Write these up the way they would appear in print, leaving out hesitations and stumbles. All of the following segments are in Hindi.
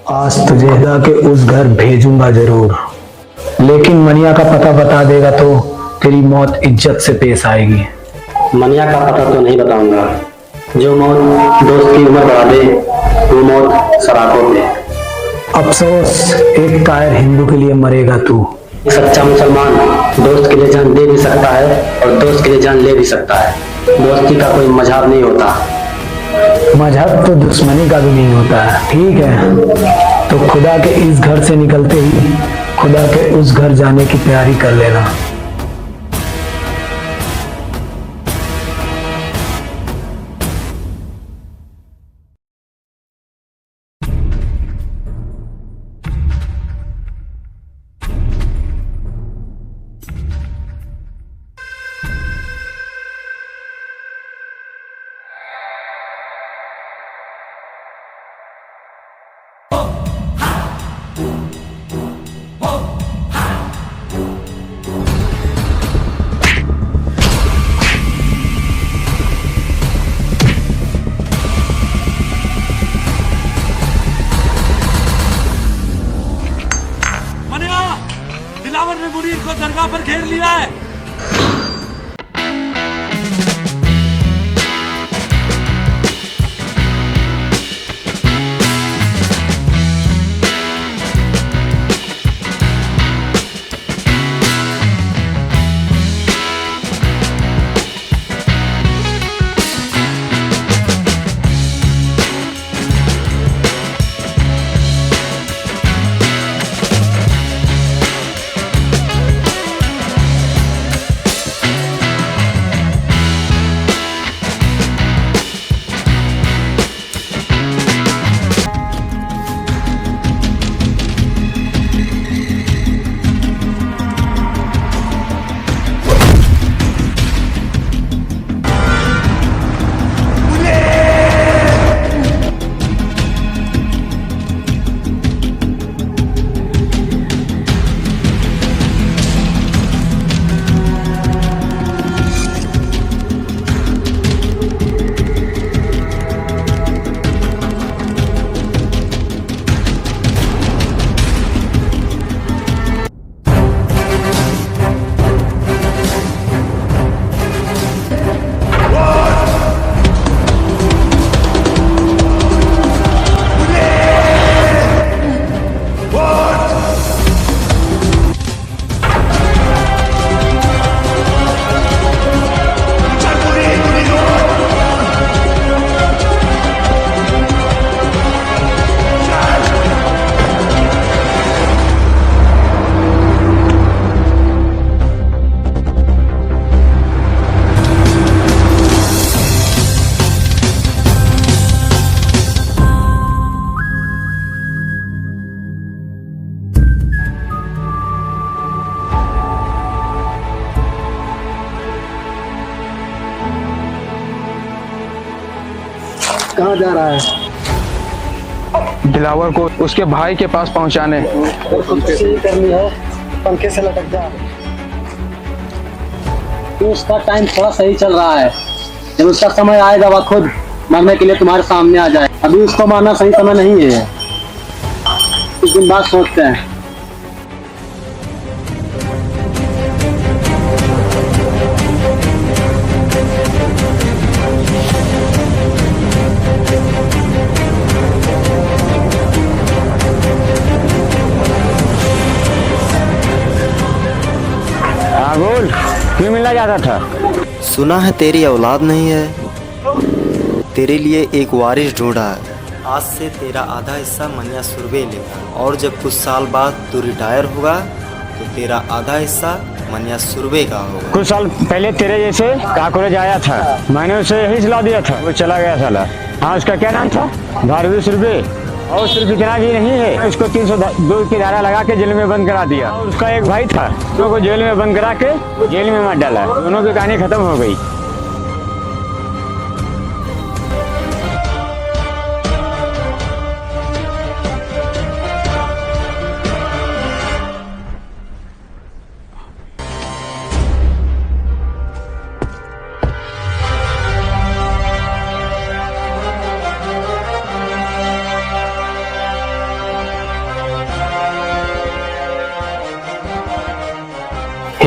आज तुझे खुदा के उस घर भेजूंगा जरूर, लेकिन मनिया का पता बता देगा तो तेरी मौत इज्जत से पेश आएगी। मनिया का पता तो नहीं बताऊंगा। जो मौत दोस्त की उम्र बढ़ा दे वो मौत सराखों में। अफसोस, एक कायर हिंदू के लिए मरेगा तू। एक सच्चा मुसलमान दोस्त के लिए जान दे भी सकता है और दोस्त के लिए जान ले भी सकता है। दोस्ती का कोई मजहब नहीं होता। मजहब तो दुश्मनी का भी नहीं होता है। ठीक है, तो खुदा के इस घर से निकलते ही खुदा के उस घर जाने की तैयारी कर लेना। दिलावर ने मुनीर को दरगाह पर घेर लिया है। कहाँ जा रहा है? दिलावर को उसके भाई के पास पहुंचाने। करनी है, पंखे से लटक जा। तो उसका टाइम थोड़ा सही चल रहा है। जब उसका समय आएगा वह खुद मरने के लिए तुम्हारे सामने आ जाए। अभी उसको मारना सही समय नहीं है। कुछ दिन बाद सोचते हैं। बोल, क्यों मिलना चाहता था? सुना है तेरी औलाद नहीं है, तेरे लिए एक वारिस ढूंढा है। आज से तेरा आधा हिस्सा मनिया सुरभि लेगा और जब कुछ साल बाद तू रिटायर होगा तो तेरा आधा हिस्सा मनिया सुरभि का होगा। कुछ साल पहले तेरे जैसे काकोरेज आया था, मैंने उसे यही सलाह दिया था, वो चला गया साला। हाँ, उसका क्या नाम था? भारती सुरभि। और सिर्फ इतना भी नहीं है, उसको 302 की धारा लगा के जेल में बंद करा दिया। और उसका एक भाई था, दोनों को जेल में बंद करा के जेल में मार डाला। दोनों की कहानी खत्म हो गई।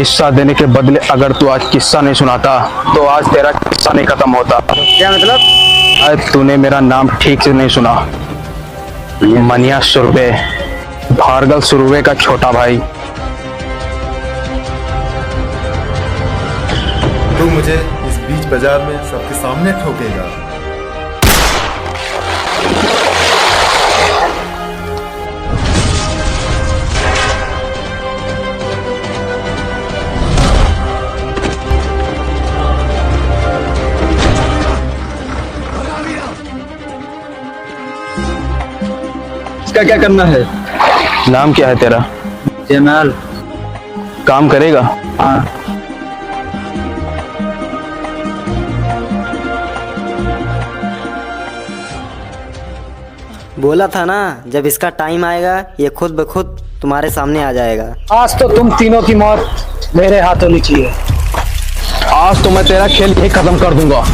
हिस्सा देने के बदले अगर तू आज किस्सा नहीं सुनाता तो आज तेरा किस्सा नहीं खत्म होता। क्या मतलब? आज तूने मेरा नाम ठीक से नहीं सुना। मनिया सुरभे, भार्गव सुरभे का छोटा भाई। तू मुझे इस बीच बाजार में सबके सामने ठोकेगा। इसका क्या करना है? नाम क्या है तेरा? जमाल। काम करेगा? हाँ। बोला था ना, जब इसका टाइम आएगा ये खुद ब खुद तुम्हारे सामने आ जाएगा। आज तो तुम तीनों की मौत मेरे हाथों लिखी है। आज तो मैं तेरा खेल यही खत्म कर दूंगा।